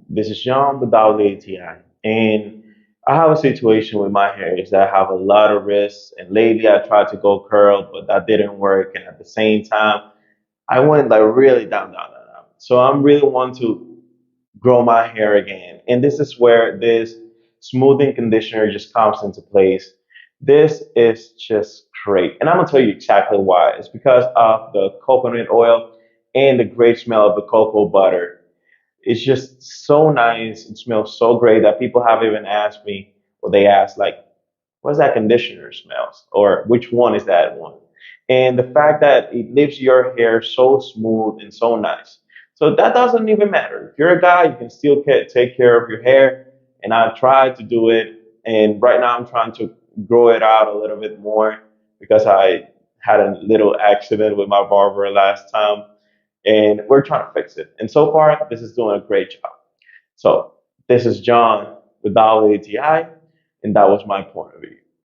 This is John without ATI. And I have a situation with my hair is that I have a lot of risks. And lately I tried to go curl, but that didn't work. And at the same time, I went like really down. So I'm really want to grow my hair again. And this is where this smoothing conditioner just comes into place. This is just great. And I'm gonna tell you exactly why. It's because of the coconut oil and the great smell of the cocoa butter. It's just so nice. It smells so great that people have even asked me, or they ask like, what's that conditioner smells? Or which one is that one? And the fact that it leaves your hair so smooth and so nice. So that doesn't even matter. If you're a guy, you can still take care of your hair. And I tried to do it. And right now I'm trying to grow it out a little bit more because I had a little accident with my barber last time. And we're trying to fix it. And so far, this is doing a great job. So this is John without ATI, and that was my point of view.